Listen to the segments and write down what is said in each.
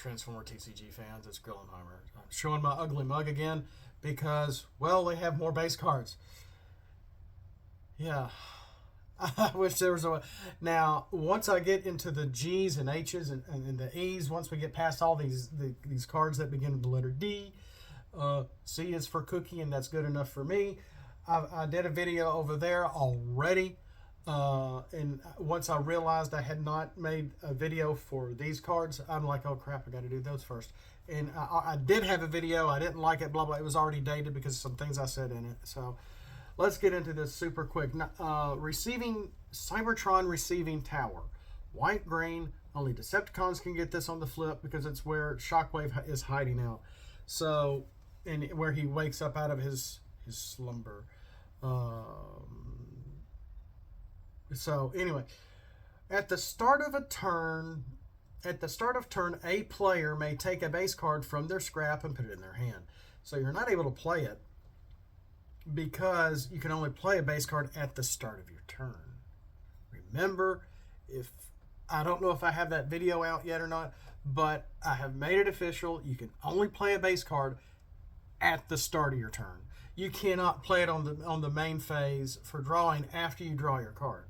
Transformer TCG fans? It's Grillenheimer. I'm showing my ugly mug again because, well, they have more base cards. Yeah. I wish there was a... Now, once I get into the G's and H's and the E's, once we get past all these cards that begin with the letter D, C is for cookie, and that's good enough for me. I did a video over there already. And once I realized I had not made a video for these cards, I'm like, oh crap, I got to do those first. And I did have a video. I didn't like it, blah, blah. It was already dated because of some things I said in it. So let's get into this super quick. Cybertron Receiving Tower. White, green. Only Decepticons can get this on the flip because it's where Shockwave is hiding out. So, and where he wakes up out of his slumber. So anyway, at the start of turn, a player may take a base card from their scrap and put it in their hand. So you're not able to play it because you can only play a base card at the start of your turn. Remember, I don't know if I have that video out yet or not, but I have made it official. You can only play a base card at the start of your turn. You cannot play it on the main phase for drawing after you draw your card.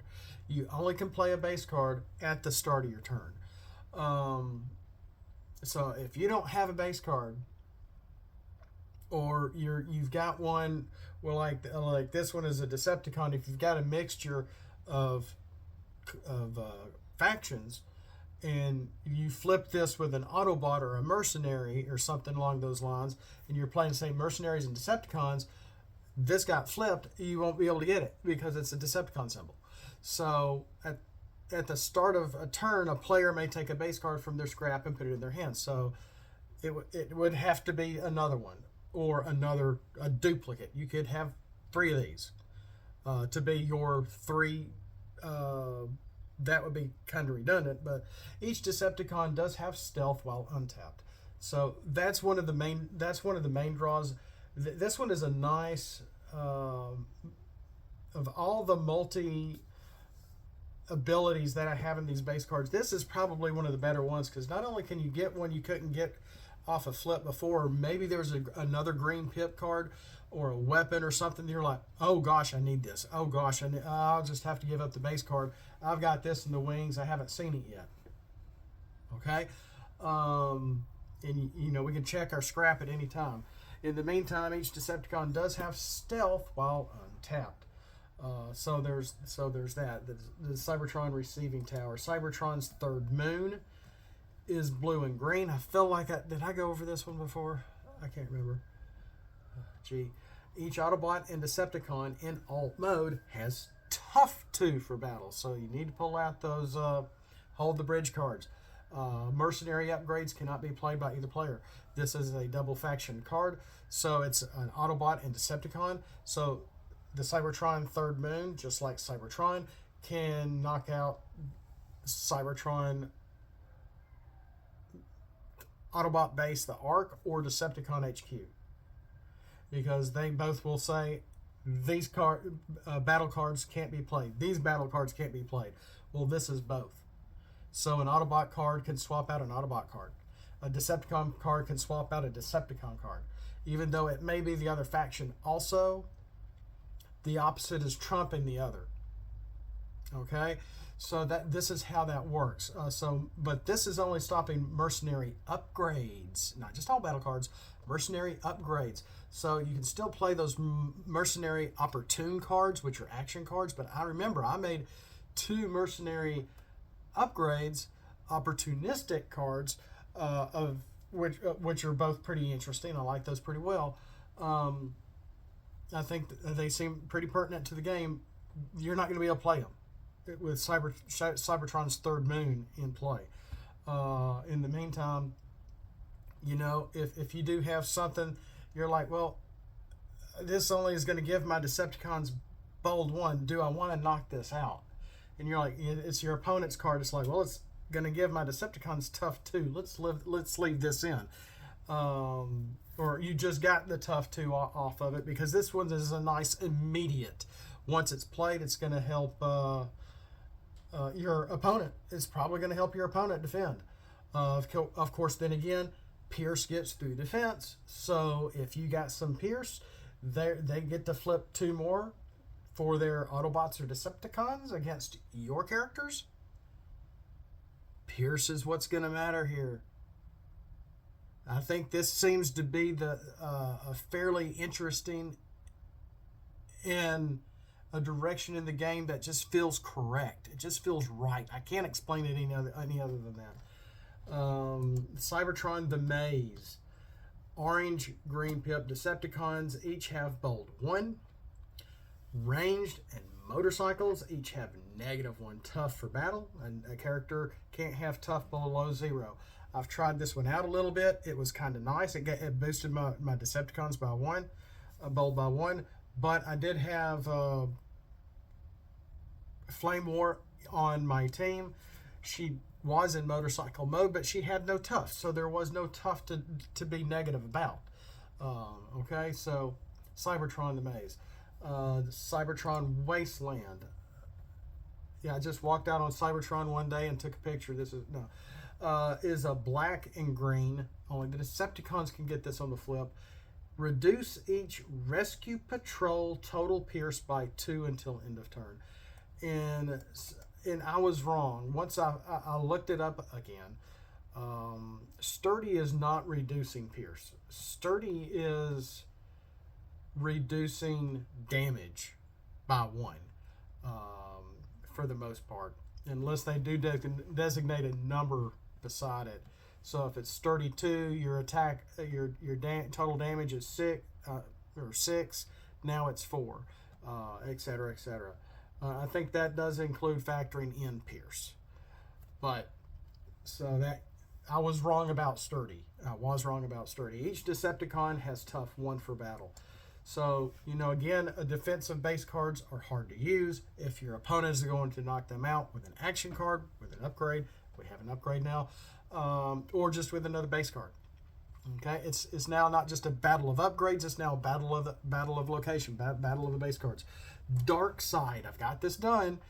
You only can play a base card at the start of your turn. So if you don't have a base card, or you've got one, well, like this one is a Decepticon. If you've got a mixture of factions, and you flip this with an Autobot or a Mercenary or something along those lines, and you're playing, say, Mercenaries and Decepticons, this got flipped, you won't be able to get it because it's a Decepticon symbol. So at the start of a turn, a player may take a base card from their scrap and put it in their hand. So it would have to be another one or a duplicate. You could have 3 of these to be your 3. That would be kind of redundant, but each Decepticon does have stealth while untapped. So that's one of the main draws. This one is a nice of all the multi abilities that I have in these base cards. This is probably one of the better ones because not only can you get one you couldn't get off a flip before, maybe there's another green pip card or a weapon or something. You're like, oh gosh, I need this. Oh gosh, I'll just have to give up the base card. I've got this in the wings. I haven't seen it yet. Okay, and we can check our scrap at any time. In the meantime, each Decepticon does have stealth while untapped. So there's that. The Cybertron Receiving Tower. Cybertron's third moon is blue and green. I feel like did I go over this one before? I can't remember. Gee. Each Autobot and Decepticon in alt mode has tough 2 for battle. So you need to pull out those hold the bridge cards. Mercenary upgrades cannot be played by either player. This is a double faction card. So it's an Autobot and Decepticon. So the Cybertron third moon, just like Cybertron, can knock out Cybertron Autobot base, the Arc, or Decepticon HQ. Because they both will say these battle cards can't be played. These battle cards can't be played. Well, this is both. So an Autobot card can swap out an Autobot card. A Decepticon card can swap out a Decepticon card. Even though it may be the other faction also, the opposite is trumping the other. Okay? So this is how that works. But this is only stopping mercenary upgrades. Not just all battle cards, mercenary upgrades. So you can still play those mercenary opportune cards, which are action cards. But I remember I made 2 mercenary upgrades, opportunistic cards, of which are both pretty interesting. I like those pretty well. I think they seem pretty pertinent to the game. You're not going to be able to play them with Cybertron's third moon in play. In the meantime, if you do have something, you're like, well, this only is going to give my Decepticons bold 1. Do I want to knock this out? And you're like, it's your opponent's card. It's like, well, it's going to give my Decepticons tough 2. Let's leave this in. Or you just got the tough 2 off of it because this one is a nice immediate. Once it's played, it's going to help your opponent. It's probably going to help your opponent defend. Of course, then again, Pierce gets through defense. So if you got some Pierce, they get to flip 2 more for their Autobots or Decepticons against your characters. Pierce is what's going to matter here. I think this seems to be a fairly interesting in a direction in the game that just feels correct. It just feels right. I can't explain it any other than that. Cybertron the Maze. Orange, green pip Decepticons each have bold 1. Ranged and motorcycles each have -1 tough for battle, and a character can't have tough below 0. I've tried this one out a little bit. It was kind of nice. It boosted my Decepticons by 1, bold by 1. But I did have Flame War on my team. She was in motorcycle mode, but she had no tough, so there was no tough to be negative about. Okay, so Cybertron the Maze. Cybertron Wasteland. Yeah, I just walked out on Cybertron one day and took a picture. This is a black and green. Only the Decepticons can get this on the flip. Reduce each rescue patrol total Pierce by 2 until end of turn. And I was wrong. Once I looked it up again, Sturdy is not reducing Pierce. Sturdy is reducing damage by 1 for the most part, unless they do designate a number beside it. So if it's Sturdy 2, your attack, your total damage is 6, now it's 4, etc., etc. I think that does include factoring in Pierce. But, so that, I was wrong about Sturdy. Each Decepticon has tough 1 for battle. So, again, defensive base cards are hard to use. If your opponent is going to knock them out with an action card, with an upgrade, we have an upgrade now, or just with another base card. Okay, it's now not just a battle of upgrades, it's now a battle of location, battle of the base cards. Darksyde, I've got this done.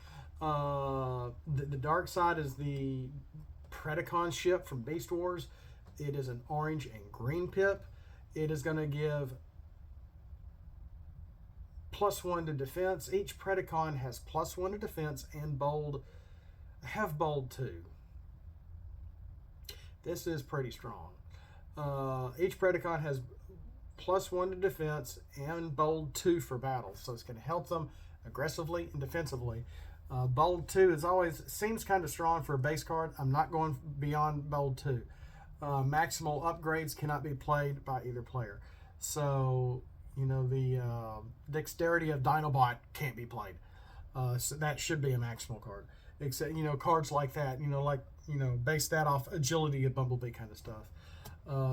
The Darksyde is the Predacon ship from Beast Wars. It is an orange and green pip. It is going to give +1 to defense. Each Predacon has +1 to defense and bold 2. This is pretty strong. Each Predacon has +1 to defense and bold 2 for battle, so it's going to help them aggressively and defensively. Bold 2 seems kind of strong for a base card. I'm not going beyond bold 2. Maximal upgrades cannot be played by either player. So, the dexterity of Dinobot can't be played. So that should be a maximal card. Except, cards like that, base that off agility of Bumblebee kind of stuff.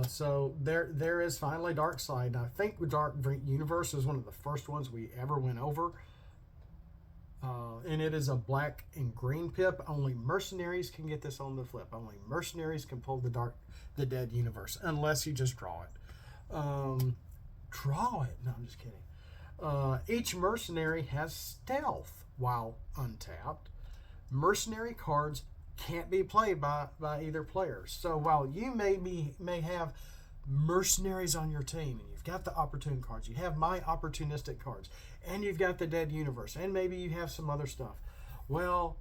So there is finally Darksyde. I think Dark Universe is one of the first ones we ever went over. And it is a black and green pip. Only mercenaries can get this on the flip. Only mercenaries can pull the Dead Universe, unless you just draw it. Draw it? No, I'm just kidding. Each mercenary has stealth while untapped. Mercenary cards can't be played by either player. So while you may have mercenaries on your team, and you've got the opportune cards, you have my opportunistic cards, and you've got the Dead Universe, and maybe you have some other stuff. Well,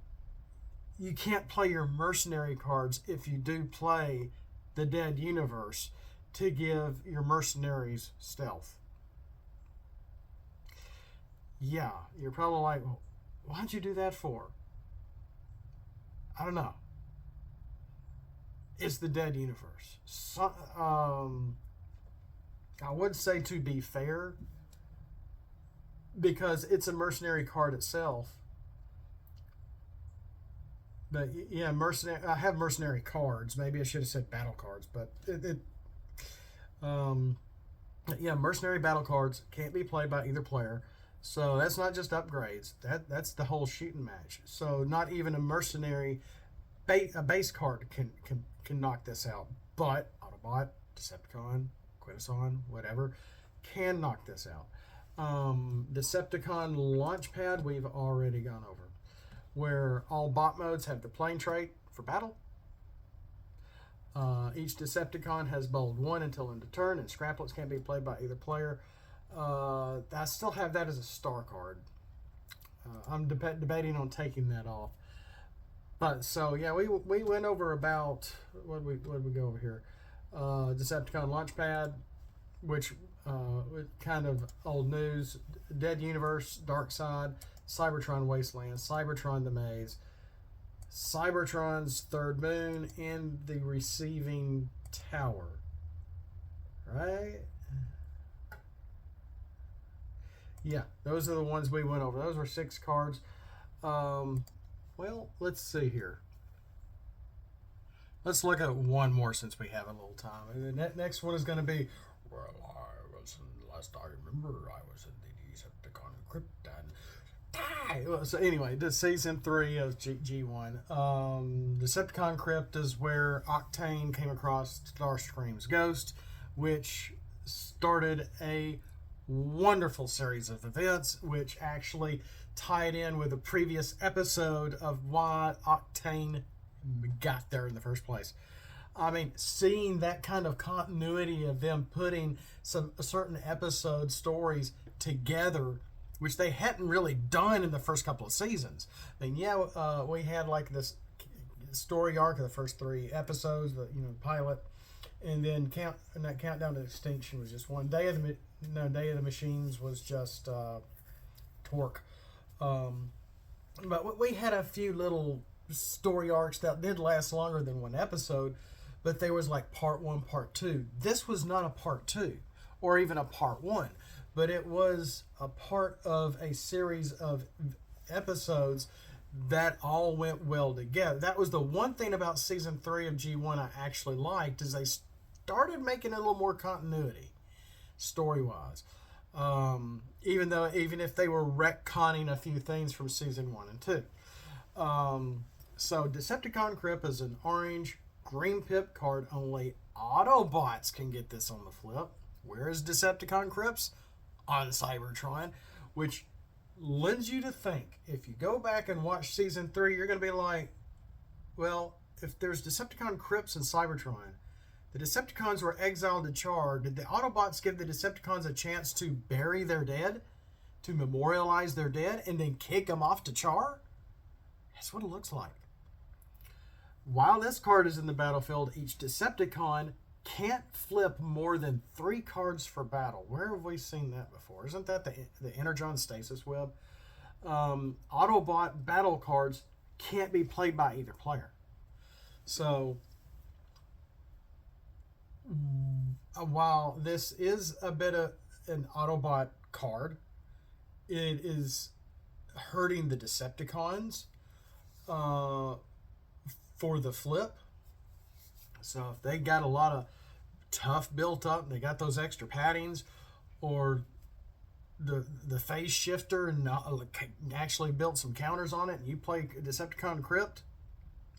you can't play your mercenary cards if you do play the Dead Universe to give your mercenaries stealth. Yeah, you're probably like, well, why'd you do that for? I don't know. It's the Dead Universe. So, I would say to be fair, because it's a mercenary card itself. But yeah, I have mercenary cards. Maybe I should have said battle cards, but yeah, mercenary battle cards can't be played by either player. So that's not just upgrades. That's the whole shooting match. So not even a mercenary base card can knock this out. But Autobot, Decepticon, Quintesson, whatever, can knock this out. Decepticon Launchpad we've already gone over, where all bot modes have the plane trait for battle. Each Decepticon has bold 1 until end of turn, and Scraplets can't be played by either player. I still have that as a star card. I'm debating on taking that off. But so yeah, we went over about what we go over here. Decepticon Launchpad, which kind of old news. Dead Universe, Darksyde, Cybertron Wastelands, Cybertron the Maze, Cybertron's Third Moon, and the Receiving Tower. Right? Yeah, those are the ones we went over. Those were 6 cards. Well, let's see here. Let's look at one more since we have a little time. And the next one is going to be, well, last I remember, I was in the Decepticon Crypt and so anyway, the season 3 of G1. Decepticon Crypt is where Octane came across Starscream's ghost, which started a wonderful series of events, which actually tied in with a previous episode of why Octane got there in the first place. I mean, seeing that kind of continuity of them putting some certain episode stories together, which they hadn't really done in the first couple of seasons. I mean, yeah, we had like this story arc of the first 3 episodes, the pilot, and then that Countdown to Extinction was just one. Day of the Machines was just Torque. But we had a few little story arcs that did last longer than one episode, but there was like part 1, part 2. This was not a part 2 or even a part 1, but it was a part of a series of episodes that all went well together. That was the one thing about season 3 of G1 I actually liked, is they started making a little more continuity story-wise. Even if they were retconning a few things from season 1 and 2. So Decepticon Crypt is an orange green pip card. Only Autobots can get this on the flip. Where is Decepticon Crypts? On Cybertron, which lends you to think, if you go back and watch season 3, you're going to be like, well, if there's Decepticon Crypts and Cybertron, the Decepticons were exiled to Char. Did the Autobots give the Decepticons a chance to bury their dead, to memorialize their dead, and then kick them off to Char? That's what it looks like. While this card is in the battlefield, each Decepticon can't flip more than 3 cards for battle. Where have we seen that before? Isn't that the Energon Stasis Web? Autobot battle cards can't be played by either player. So, while this is a bit of an Autobot card, it is hurting the Decepticons for the flip. So if they got a lot of tough built up and they got those extra paddings, or the phase shifter and actually built some counters on it, and you play Decepticon Crypt,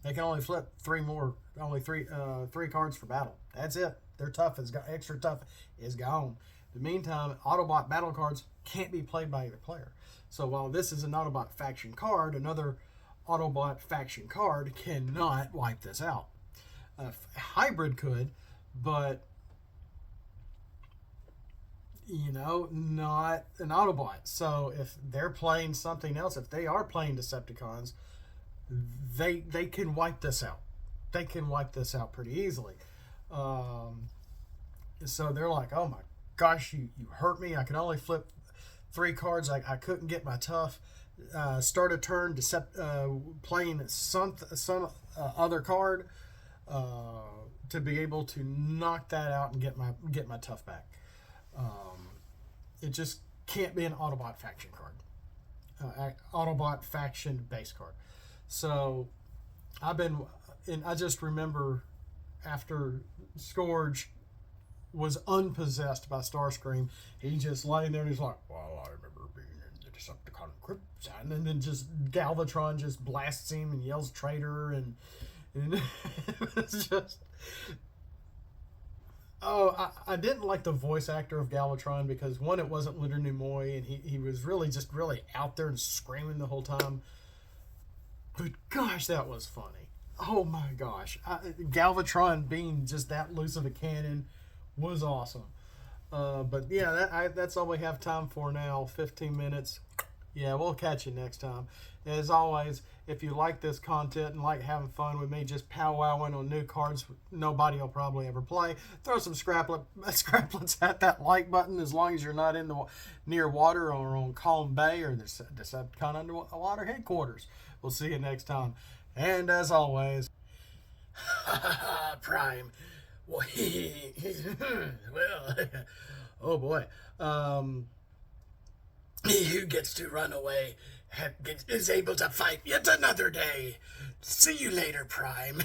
they can only flip 3 cards for battle. That's it. Their tough is extra tough is gone. In the meantime, Autobot battle cards can't be played by either player. So while this is an Autobot faction card, another Autobot faction card cannot wipe this out. Hybrid could, but not an Autobot. So if they're playing something else, if they are playing Decepticons, they can wipe this out. They can wipe this out pretty easily. So they're like, oh my gosh, you hurt me. I could only flip 3 cards. I couldn't get my tough. Start a turn playing some other card to be able to knock that out and get my tough back. It just can't be an Autobot faction card, Autobot faction base card. So I just remember after Scourge was unpossessed by Starscream, he just laying there and he's like, well, I remember being in the Decepticon Crypts, and then just Galvatron just blasts him and yells traitor, and it's just, I didn't like the voice actor of Galvatron, because one, it wasn't Leonard Nimoy, and he was really out there and screaming the whole time. But gosh, that was funny. Oh my gosh, Galvatron being just that loose of a cannon was awesome. But yeah, that's all we have time for now. 15 minutes. Yeah, we'll catch you next time. As always, if you like this content and like having fun with me just powwowing on new cards nobody will probably ever play, throw some scraplets at that like button as long as you're not in the near water or on Calm Bay or the Decepticon underwater headquarters. We'll see you next time. And as always, Prime. Well, oh boy. He who gets to run away is able to fight yet another day. See you later, Prime.